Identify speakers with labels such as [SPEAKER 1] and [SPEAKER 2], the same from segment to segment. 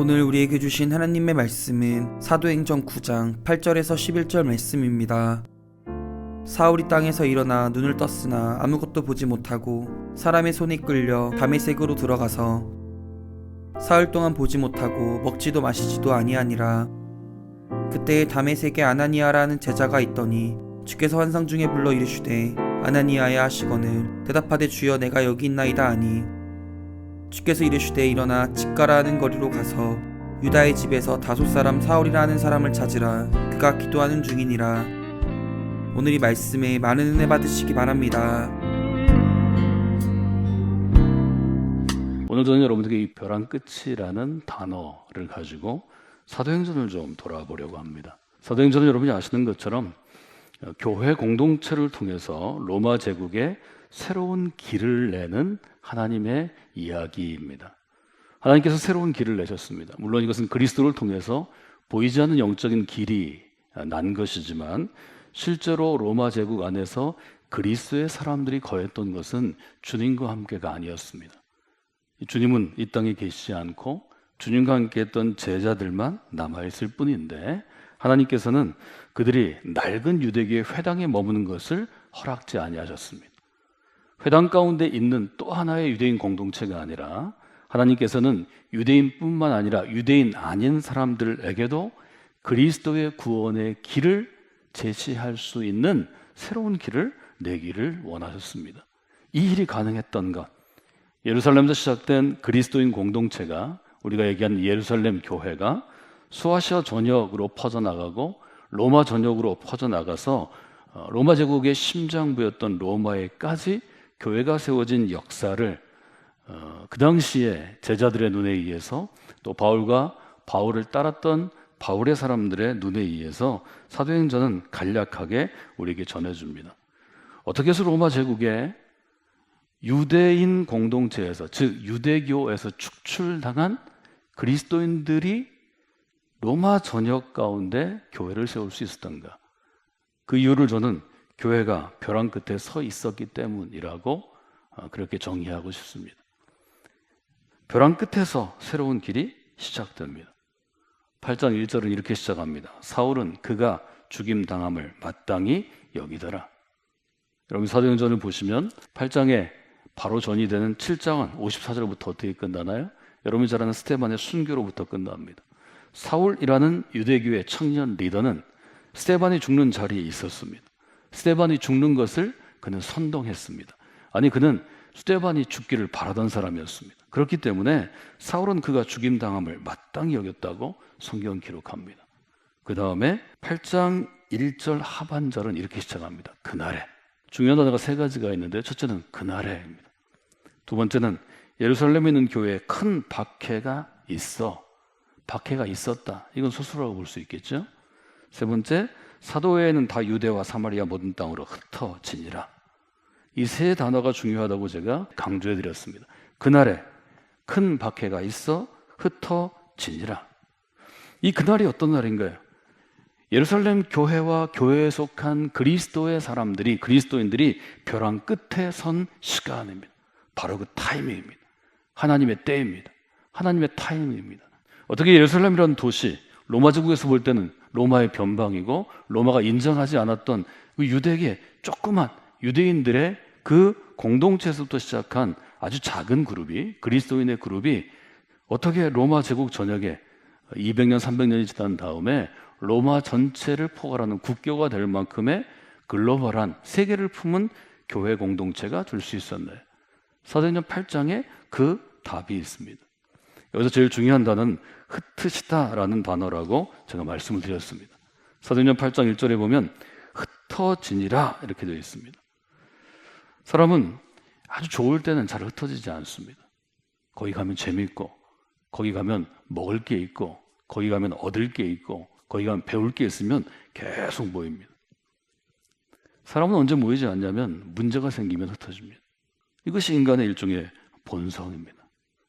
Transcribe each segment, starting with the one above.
[SPEAKER 1] 오늘 우리에게 주신 하나님의 말씀은 사도행전 9장 8절에서 11절 말씀입니다. 사울이 땅에서 일어나 눈을 떴으나 아무것도 보지 못하고 사람의 손에 끌려 다메섹으로 들어가서 사흘 동안 보지 못하고 먹지도 마시지도 아니하니라. 그때에 다메섹에 아나니아라는 제자가 있더니 주께서 환상 중에 불러 이르시되 아나니아야 하시거늘 대답하되 주여 내가 여기 있나이다 하니 주께서 이르시되 일어나 집가라 하는 거리로 가서 유다의 집에서 다소 사람 사울이라 하는 사람을 찾으라. 그가 기도하는 중이니라. 오늘 이 말씀에 많은 은혜 받으시기 바랍니다.
[SPEAKER 2] 오늘 저는 여러분들에게 이 벼랑 끝이라는 단어를 가지고 사도행전을 좀 돌아보려고 합니다. 사도행전은 여러분이 아시는 것처럼 교회 공동체를 통해서 로마 제국에 새로운 길을 내는 하나님의 이야기입니다. 하나님께서 새로운 길을 내셨습니다. 물론 이것은 그리스도를 통해서 보이지 않는 영적인 길이 난 것이지만 실제로 로마 제국 안에서 그리스도의 사람들이 거했던 것은 주님과 함께가 아니었습니다. 주님은 이 땅에 계시지 않고 주님과 함께 했던 제자들만 남아있을 뿐인데 하나님께서는 그들이 낡은 유대교의 회당에 머무는 것을 허락지 아니하셨습니다. 회당 가운데 있는 또 하나의 유대인 공동체가 아니라 하나님께서는 유대인뿐만 아니라 유대인 아닌 사람들에게도 그리스도의 구원의 길을 제시할 수 있는 새로운 길을 내기를 원하셨습니다. 이 일이 가능했던 것, 예루살렘에서 시작된 그리스도인 공동체가 우리가 얘기하는 예루살렘 교회가 소아시아 전역으로 퍼져나가고 로마 전역으로 퍼져나가서 로마 제국의 심장부였던 로마에까지 교회가 세워진 역사를 그 당시에 제자들의 눈에 의해서 또 바울과 바울을 따랐던 바울의 사람들의 눈에 의해서 사도행전은 간략하게 우리에게 전해줍니다. 어떻게 해서 로마 제국의 유대인 공동체에서, 즉 유대교에서 축출당한 그리스도인들이 로마 전역 가운데 교회를 세울 수 있었던가? 그 이유를 저는 교회가 벼랑 끝에 서 있었기 때문이라고 그렇게 정의하고 싶습니다. 벼랑 끝에서 새로운 길이 시작됩니다. 8장 1절은 이렇게 시작합니다. 사울은 그가 죽임당함을 마땅히 여기더라. 여러분 사도행전을 보시면 8장에 바로 전이 되는 7장은 54절부터 어떻게 끝나나요? 여러분이 잘 아는 스데반의 순교로부터 끝납니다. 사울이라는 유대교의 청년 리더는 스데반이 죽는 자리에 있었습니다. 스데반이 죽는 것을 그는 선동했습니다. 아니 그는 스데반이 죽기를 바라던 사람이었습니다. 그렇기 때문에 사울은 그가 죽임당함을 마땅히 여겼다고 성경은 기록합니다. 그 다음에 8장 1절 하반절은 이렇게 시작합니다. 그날에. 중요한 단어가 세 가지가 있는데 첫째는 그날에입니다. 두 번째는 예루살렘에 있는 교회에 큰 박해가 있었다. 이건 소수라고 볼 수 있겠죠. 세 번째, 사도회에는 다 유대와 사마리아 모든 땅으로 흩어지니라. 이 세 단어가 중요하다고 제가 강조해 드렸습니다. 그날에 큰 박해가 있어 흩어지니라. 이 그날이 어떤 날인가요? 예루살렘 교회와 교회에 속한 그리스도의 사람들이, 그리스도인들이 벼랑 끝에 선 시간입니다. 바로 그 타이밍입니다. 하나님의 때입니다. 하나님의 타이밍입니다. 어떻게 예루살렘이라는 도시, 로마 제국에서 볼 때는 로마의 변방이고 로마가 인정하지 않았던 그 유대계 조그만 유대인들의 그 공동체에서부터 시작한 아주 작은 그룹이, 그리스도인의 그룹이 어떻게 로마 제국 전역에 200년, 300년이 지난 다음에 로마 전체를 포괄하는 국교가 될 만큼의 글로벌한 세계를 품은 교회 공동체가 될 수 있었나요? 사도행전 8장에 그 답이 있습니다. 여기서 제일 중요한 단어는 흩으시다라는 단어라고 제가 말씀을 드렸습니다. 사도행전 8장 1절에 보면 흩어지니라 이렇게 되어 있습니다. 사람은 아주 좋을 때는 잘 흩어지지 않습니다. 거기 가면 재밌고, 거기 가면 먹을 게 있고, 거기 가면 얻을 게 있고, 거기 가면 배울 게 있으면 계속 모입니다. 사람은 언제 모이지 않냐면 문제가 생기면 흩어집니다. 이것이 인간의 일종의 본성입니다.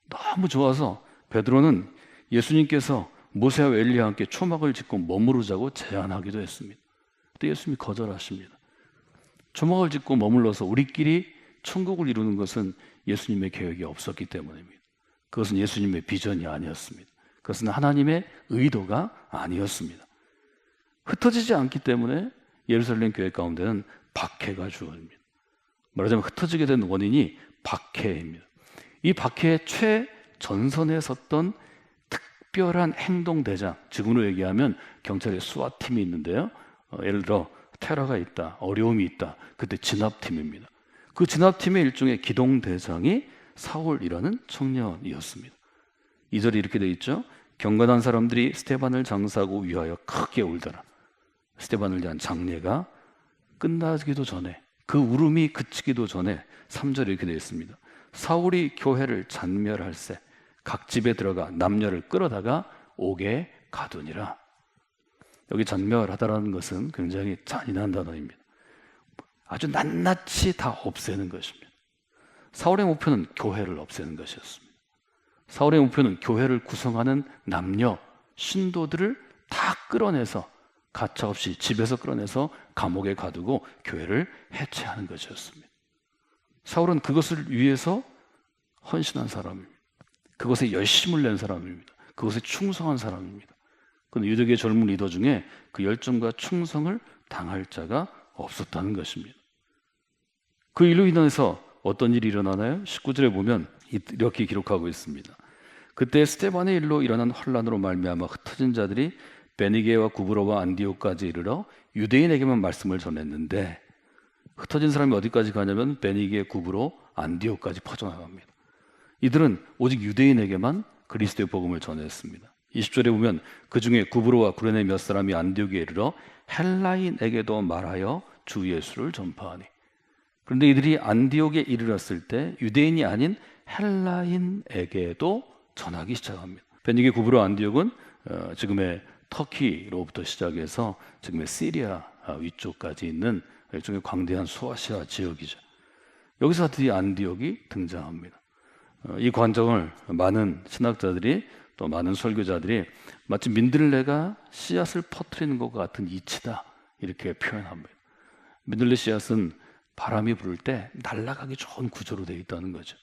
[SPEAKER 2] 너무 좋아서 베드로는 예수님께서 모세와 엘리야와 함께 초막을 짓고 머무르자고 제안하기도 했습니다. 그때 예수님이 거절하십니다. 초막을 짓고 머물러서 우리끼리 천국을 이루는 것은 예수님의 계획이 없었기 때문입니다. 그것은 예수님의 비전이 아니었습니다. 그것은 하나님의 의도가 아니었습니다. 흩어지지 않기 때문에 예루살렘 교회 가운데는 박해가 주어집니다. 말하자면 흩어지게 된 원인이 박해입니다. 이 박해의 최전선에 섰던 특별한 행동대장, 지금으로 얘기하면 경찰의 수화팀이 있는데요. 예를 들어 테러가 있다, 어려움이 있다, 그때 진압팀입니다. 그 진압팀의 일종의 기동대장이 사울이라는 청년이었습니다. 2절에 이렇게 되어 있죠. 경건한 사람들이 스데반을 장사하고 위하여 크게 울더라. 스데반을 위한 장례가 끝나기도 전에, 그 울음이 그치기도 전에 3절에 이렇게 되어 있습니다. 사울이 교회를 잔멸할세 각 집에 들어가 남녀를 끌어다가 옥에 가두니라. 여기 잔멸하다라는 것은 굉장히 잔인한 단어입니다. 아주 낱낱이 다 없애는 것입니다. 사울의 목표는 교회를 없애는 것이었습니다. 사울의 목표는 교회를 구성하는 남녀, 신도들을 다 끌어내서 가차없이 집에서 끌어내서 감옥에 가두고 교회를 해체하는 것이었습니다. 사울은 그것을 위해서 헌신한 사람입니다. 그것에 열심을 낸 사람입니다. 그것에 충성한 사람입니다. 그런데 유대교의 젊은 리더 중에 그 열정과 충성을 당할 자가 없었다는 것입니다. 그 일로 인해서 어떤 일이 일어나나요? 19절에 보면 이렇게 기록하고 있습니다. 그때 스데반의 일로 일어난 혼란으로 말미암아 흩어진 자들이 베니게와 구브로와 안디옥까지 이르러 유대인에게만 말씀을 전했는데, 흩어진 사람이 어디까지 가냐면 베니게, 구브로, 안디옥까지 퍼져나갑니다. 이들은 오직 유대인에게만 그리스도의 복음을 전했습니다. 20절에 보면 그 중에 구브로와 구레네 몇 사람이 안디옥에 이르러 헬라인에게도 말하여 주 예수를 전파하니. 그런데 이들이 안디옥에 이르렀을 때 유대인이 아닌 헬라인에게도 전하기 시작합니다. 베니게, 구브로, 안디옥은 지금의 터키로부터 시작해서 지금의 시리아 위쪽까지 있는 일종의 광대한 소아시아 지역이죠. 여기서 드디어 안디옥이 등장합니다. 이 관정을 많은 신학자들이 또 많은 설교자들이 마치 민들레가 씨앗을 퍼뜨리는 것과 같은 이치다 이렇게 표현합니다. 민들레 씨앗은 바람이 불을 때 날아가기 좋은 구조로 되어 있다는 거죠.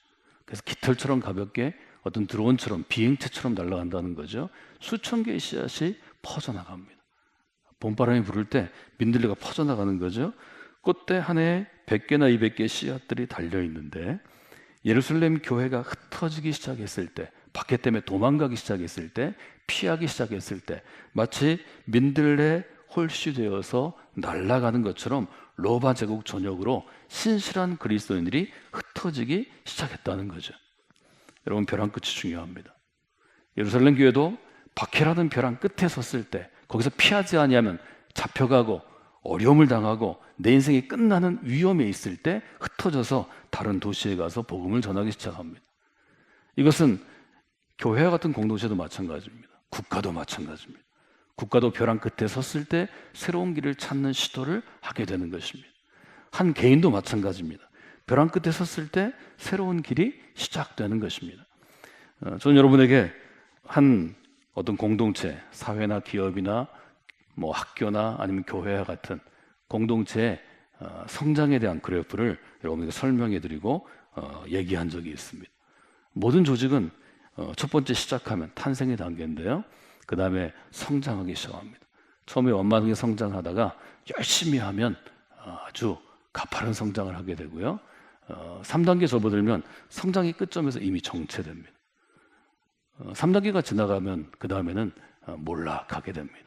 [SPEAKER 2] 그래서 깃털처럼 가볍게 어떤 드론처럼 비행체처럼 날아간다는 거죠. 수천 개의 씨앗이 퍼져나갑니다. 봄바람이 불을 때 민들레가 퍼져나가는 거죠. 그때 한 해에 100개나 200개의 씨앗들이 달려있는데, 예루살렘 교회가 흩어지기 시작했을 때, 박해 때문에 도망가기 시작했을 때, 피하기 시작했을 때 마치 민들레 홀씨 되어서 날아가는 것처럼 로마 제국 전역으로 신실한 그리스도인들이 흩어지기 시작했다는 거죠. 여러분, 벼랑 끝이 중요합니다. 예루살렘 교회도 박해라는 벼랑 끝에 섰을 때, 거기서 피하지 아니하면 잡혀가고 어려움을 당하고 내 인생이 끝나는 위험에 있을 때 흩어져서 다른 도시에 가서 복음을 전하기 시작합니다. 이것은 교회와 같은 공동체도 마찬가지입니다. 국가도 마찬가지입니다. 국가도 벼랑 끝에 섰을 때 새로운 길을 찾는 시도를 하게 되는 것입니다. 한 개인도 마찬가지입니다. 벼랑 끝에 섰을 때 새로운 길이 시작되는 것입니다. 저는 여러분에게 한 어떤 공동체, 사회나 기업이나 뭐 학교나 아니면 교회와 같은 공동체의 성장에 대한 그래프를 여러분에게 설명해 드리고 얘기한 적이 있습니다. 모든 조직은 첫 번째 시작하면 탄생의 단계인데요, 그 다음에 성장하기 시작합니다. 처음에 원만하게 성장하다가 열심히 하면 아주 가파른 성장을 하게 되고요, 3단계 접어들면 성장이 끝점에서 이미 정체됩니다. 3단계가 지나가면 그 다음에는 몰락하게 됩니다.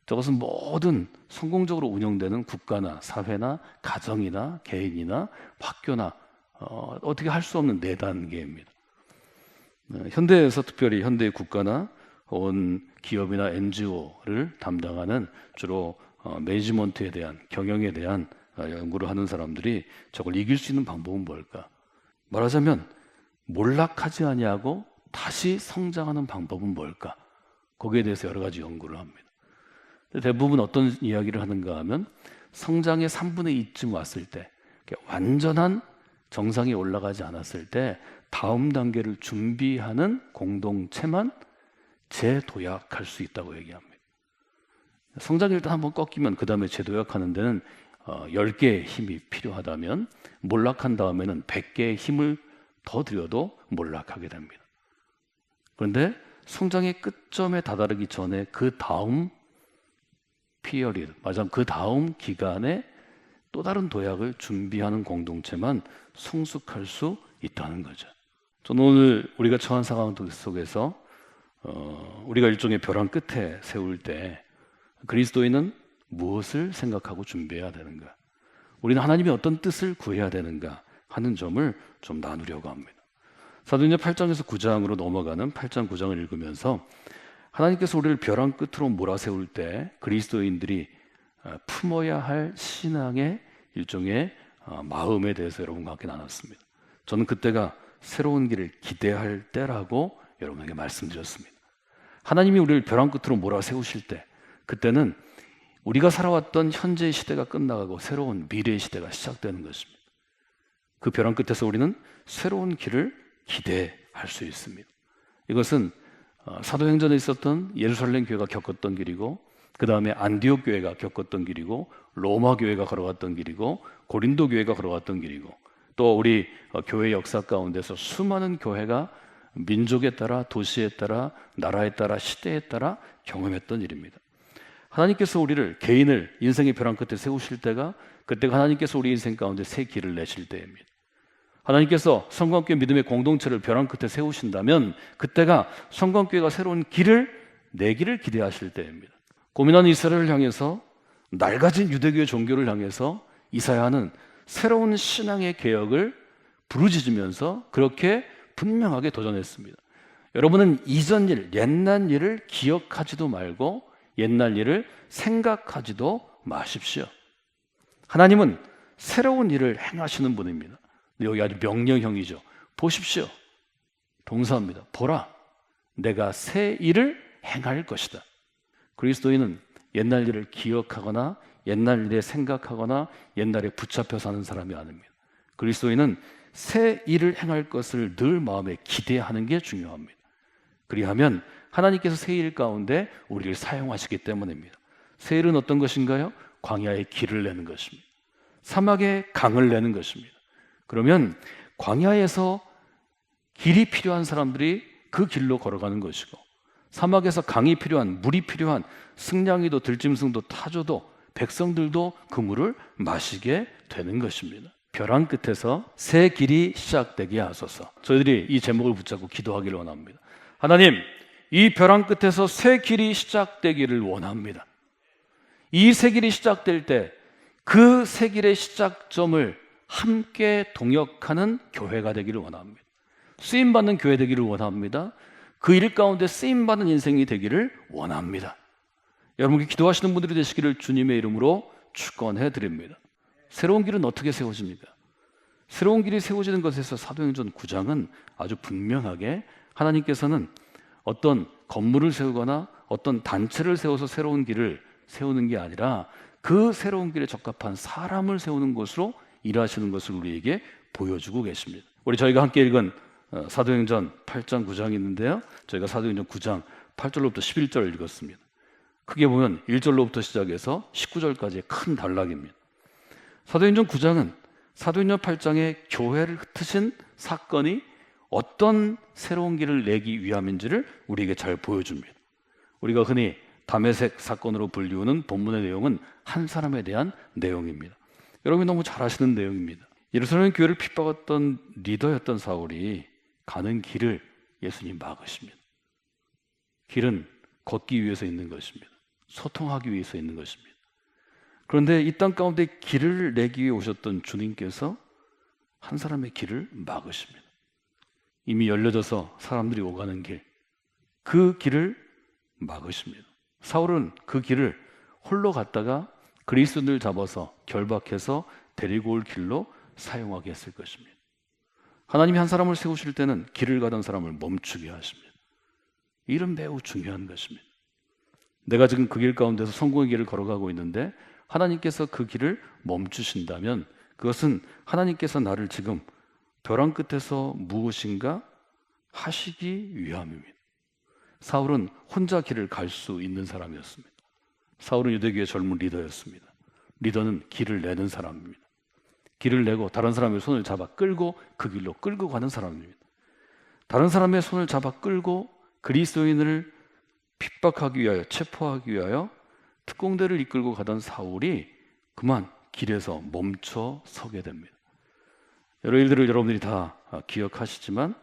[SPEAKER 2] 저것은 모든 성공적으로 운영되는 국가나 사회나 가정이나 개인이나 학교나 어떻게 할 수 없는 4단계입니다. 현대에서 특별히 현대의 국가나 혹은 기업이나 NGO를 담당하는 주로 매니지먼트에 대한, 경영에 대한 연구를 하는 사람들이 저걸 이길 수 있는 방법은 뭘까? 말하자면 몰락하지 아니하고 다시 성장하는 방법은 뭘까? 거기에 대해서 여러 가지 연구를 합니다. 대부분 어떤 이야기를 하는가 하면, 성장의 3분의 2쯤 왔을 때, 완전한 정상에 올라가지 않았을 때 다음 단계를 준비하는 공동체만 재도약할 수 있다고 얘기합니다. 성장이 일단 한번 꺾이면 그 다음에 재도약하는 데는 10개의 힘이 필요하다면, 몰락한 다음에는 100개의 힘을 더 들여도 몰락하게 됩니다. 그런데 성장의 끝점에 다다르기 전에 그 다음 피어리드, 맞아, 그 다음 기간에 또 다른 도약을 준비하는 공동체만 성숙할 수 있다는 거죠. 저는 오늘 우리가 처한 상황 속에서 우리가 일종의 벼랑 끝에 세울 때 그리스도인은 무엇을 생각하고 준비해야 되는가? 우리는 하나님의 어떤 뜻을 구해야 되는가 하는 점을 좀 나누려고 합니다. 사도행전 8장에서 9장으로 넘어가는 8장 9장을 읽으면서 하나님께서 우리를 벼랑 끝으로 몰아세울 때 그리스도인들이 품어야 할 신앙의 일종의 마음에 대해서 여러분과 함께 나눴습니다. 저는 그때가 새로운 길을 기대할 때라고 여러분에게 말씀드렸습니다. 하나님이 우리를 벼랑 끝으로 몰아세우실 때 그때는 우리가 살아왔던 현재의 시대가 끝나가고 새로운 미래의 시대가 시작되는 것입니다. 그 벼랑 끝에서 우리는 새로운 길을 기대할 수 있습니다. 이것은 사도행전에 있었던 예루살렘 교회가 겪었던 길이고 그 다음에 안디옥 교회가 겪었던 길이고 로마 교회가 걸어갔던 길이고 고린도 교회가 걸어갔던 길이고 또 우리 교회 역사 가운데서 수많은 교회가 민족에 따라 도시에 따라 나라에 따라 시대에 따라 경험했던 일입니다. 하나님께서 우리를 개인을 인생의 벼랑 끝에 세우실 때가 그때가 하나님께서 우리 인생 가운데 새 길을 내실 때입니다. 하나님께서 성광교회 믿음의 공동체를 벼랑 끝에 세우신다면 그때가 성광교회가 새로운 길을 내기를 기대하실 때입니다. 고민하는 이스라엘을 향해서 낡아진 유대교의 종교를 향해서 이사야는 새로운 신앙의 개혁을 부르짖으면서 그렇게 분명하게 도전했습니다. 여러분은 이전 일, 옛날 일을 기억하지도 말고 옛날 일을 생각하지도 마십시오. 하나님은 새로운 일을 행하시는 분입니다. 여기 아주 명령형이죠. 보십시오. 동사입니다. 보라. 내가 새 일을 행할 것이다. 그리스도인은 옛날 일을 기억하거나 옛날 일에 생각하거나 옛날에 붙잡혀 사는 사람이 아닙니다. 그리스도인은 새 일을 행할 것을 늘 마음에 기대하는 게 중요합니다. 그리하면 하나님께서 새 일 가운데 우리를 사용하시기 때문입니다. 새 일은 어떤 것인가요? 광야의 길을 내는 것입니다. 사막의 강을 내는 것입니다. 그러면 광야에서 길이 필요한 사람들이 그 길로 걸어가는 것이고 사막에서 강이 필요한, 물이 필요한 승냥이도 들짐승도 타조도 백성들도 그 물을 마시게 되는 것입니다. 벼랑 끝에서 새 길이 시작되게 하소서. 저희들이 이 제목을 붙잡고 기도하기를 원합니다. 하나님, 이 벼랑 끝에서 새 길이 시작되기를 원합니다. 이 새 길이 시작될 때 그 새 길의 시작점을 함께 동역하는 교회가 되기를 원합니다. 쓰임받는 교회 되기를 원합니다. 그 일 가운데 쓰임받는 인생이 되기를 원합니다. 여러분께 기도하시는 분들이 되시기를 주님의 이름으로 축원해 드립니다. 새로운 길은 어떻게 세워집니까? 새로운 길이 세워지는 것에서 사도행전 9장은 아주 분명하게 하나님께서는 어떤 건물을 세우거나 어떤 단체를 세워서 새로운 길을 세우는 게 아니라 그 새로운 길에 적합한 사람을 세우는 것으로 일하시는 것을 우리에게 보여주고 계십니다. 우리 저희가 함께 읽은 사도행전 8장 9장이 있는데요. 저희가 사도행전 9장 8절로부터 11절 읽었습니다. 크게 보면 1절로부터 시작해서 19절까지의 큰 단락입니다. 사도행전 9장은 사도행전 8장의 교회를 흩으신 사건이 어떤 새로운 길을 내기 위함인지를 우리에게 잘 보여줍니다. 우리가 흔히 다메섹 사건으로 불리우는 본문의 내용은 한 사람에 대한 내용입니다. 여러분이 너무 잘 아시는 내용입니다. 예루살렘 교회를 핍박했던 리더였던 사울이 가는 길을 예수님 막으십니다. 길은 걷기 위해서 있는 것입니다. 소통하기 위해서 있는 것입니다. 그런데 이 땅 가운데 길을 내기 위해 오셨던 주님께서 한 사람의 길을 막으십니다. 이미 열려져서 사람들이 오가는 길, 그 길을 막으십니다. 사울은 그 길을 홀로 갔다가 그리스도인을 잡아서 결박해서 데리고 올 길로 사용하게 했을 것입니다. 하나님이 한 사람을 세우실 때는 길을 가던 사람을 멈추게 하십니다. 이 일은 매우 중요한 것입니다. 내가 지금 그 길 가운데서 성공의 길을 걸어가고 있는데 하나님께서 그 길을 멈추신다면 그것은 하나님께서 나를 지금 벼랑 끝에서 무엇인가 하시기 위함입니다. 사울은 혼자 길을 갈 수 있는 사람이었습니다. 사울은 유대교의 젊은 리더였습니다. 리더는 길을 내는 사람입니다. 길을 내고 다른 사람의 손을 잡아 끌고 그 길로 끌고 가는 사람입니다. 다른 사람의 손을 잡아 끌고 그리스도인을 핍박하기 위하여, 체포하기 위하여 특공대를 이끌고 가던 사울이 그만 길에서 멈춰 서게 됩니다. 여러 일들을 여러분들이 다 기억하시지만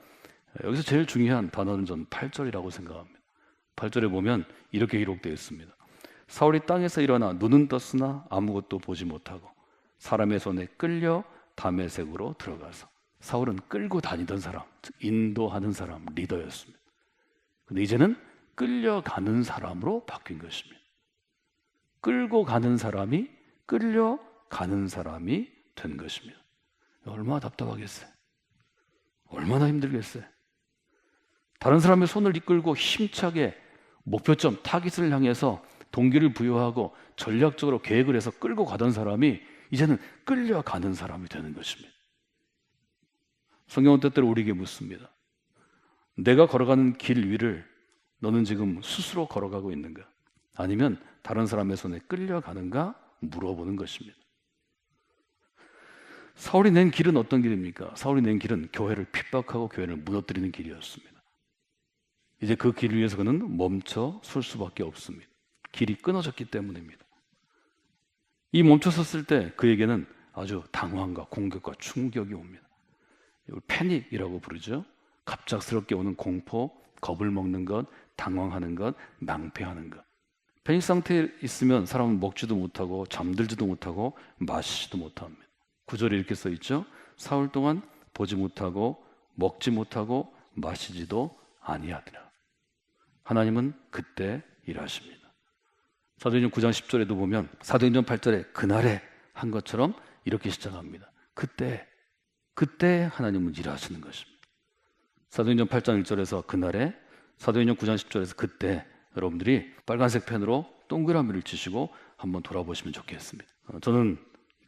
[SPEAKER 2] 여기서 제일 중요한 단어는 전 8절이라고 생각합니다. 8절에 보면 이렇게 기록되어 있습니다. 사울이 땅에서 일어나 눈은 떴으나 아무것도 보지 못하고 사람의 손에 끌려 다메섹으로 들어가서. 사울은 끌고 다니던 사람, 즉 인도하는 사람, 리더였습니다. 근데 이제는 끌려가는 사람으로 바뀐 것입니다. 끌고 가는 사람이 끌려가는 사람이 된 것입니다. 얼마나 답답하겠어요? 얼마나 힘들겠어요? 다른 사람의 손을 이끌고 힘차게 목표점, 타깃을 향해서 동기를 부여하고 전략적으로 계획을 해서 끌고 가던 사람이 이제는 끌려가는 사람이 되는 것입니다. 성경은 때때로 우리에게 묻습니다. 내가 걸어가는 길 위를 너는 지금 스스로 걸어가고 있는가? 아니면 다른 사람의 손에 끌려가는가? 물어보는 것입니다. 사울이 낸 길은 어떤 길입니까? 사울이 낸 길은 교회를 핍박하고 교회를 무너뜨리는 길이었습니다. 이제 그 길 위에서 그는 멈춰 설 수밖에 없습니다. 길이 끊어졌기 때문입니다. 이 멈춰 섰을 때 그에게는 아주 당황과 공격과 충격이 옵니다. 패닉이라고 부르죠. 갑작스럽게 오는 공포, 겁을 먹는 것, 당황하는 것, 낭패하는 것. 패닉 상태에 있으면 사람은 먹지도 못하고 잠들지도 못하고 마시지도 못합니다. 구절에 이렇게 써 있죠. 사흘 동안 보지 못하고 먹지 못하고 마시지도 아니하더라. 하나님은 그때 일하십니다. 사도행전 9장 10절에도 보면 사도행전 8절에 그날에 한 것처럼 이렇게 시작합니다. 그때 하나님은 일하시는 것입니다. 사도행전 8장 1절에서 그날에, 사도행전 9장 10절에서 그때, 여러분들이 빨간색 펜으로 동그라미를 치시고 한번 돌아보시면 좋겠습니다. 저는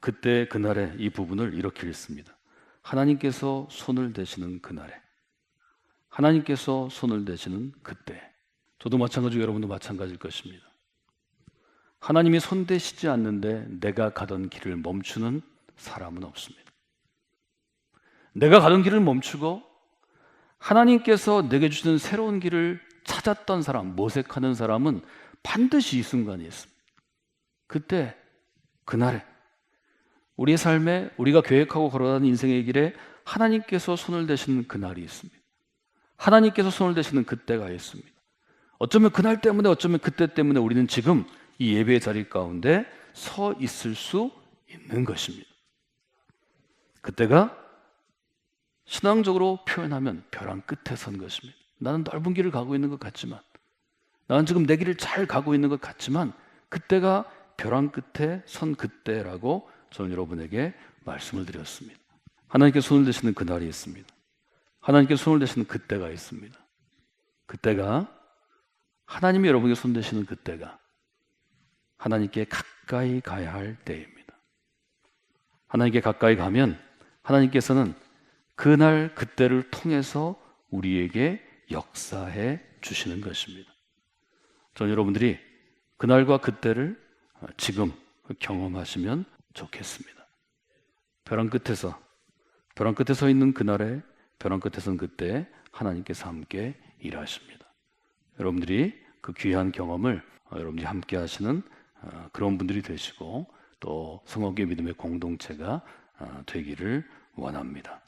[SPEAKER 2] 그때 그날에 이 부분을 이렇게 읽습니다. 하나님께서 손을 대시는 그날에, 하나님께서 손을 대시는 그때. 저도 마찬가지고 여러분도 마찬가지일 것입니다. 하나님이 손 대시지 않는데 내가 가던 길을 멈추는 사람은 없습니다. 내가 가던 길을 멈추고 하나님께서 내게 주시는 새로운 길을 찾았던 사람, 모색하는 사람은 반드시 이 순간이 있습니다. 그때, 그날에 우리의 삶에 우리가 계획하고 걸어가는 인생의 길에 하나님께서 손을 대시는 그날이 있습니다. 하나님께서 손을 대시는 그때가 있습니다. 어쩌면 그날 때문에, 어쩌면 그때 때문에 우리는 지금 이 예배의 자리 가운데 서 있을 수 있는 것입니다. 그때가 신앙적으로 표현하면 벼랑 끝에 선 것입니다. 나는 넓은 길을 가고 있는 것 같지만, 나는 지금 내 길을 잘 가고 있는 것 같지만, 그때가 벼랑 끝에 선 그때라고 저는 여러분에게 말씀을 드렸습니다. 하나님께 손을 대시는 그날이 있습니다. 하나님께 손을 대시는 그때가 있습니다. 그때가, 하나님이 여러분에게 손 대시는 그때가 하나님께 가까이 가야 할 때입니다. 하나님께 가까이 가면 하나님께서는 그날 그때를 통해서 우리에게 역사해 주시는 것입니다. 저는 여러분들이 그날과 그때를 지금 경험하시면 좋겠습니다. 벼랑 끝에 서 있는 그날에, 벼랑 끝에 선 그때 하나님께서 함께 일하십니다. 여러분들이 그 귀한 경험을 여러분들이 함께 하시는 그런 분들이 되시고 또 성화교회 믿음의 공동체가 되기를 원합니다.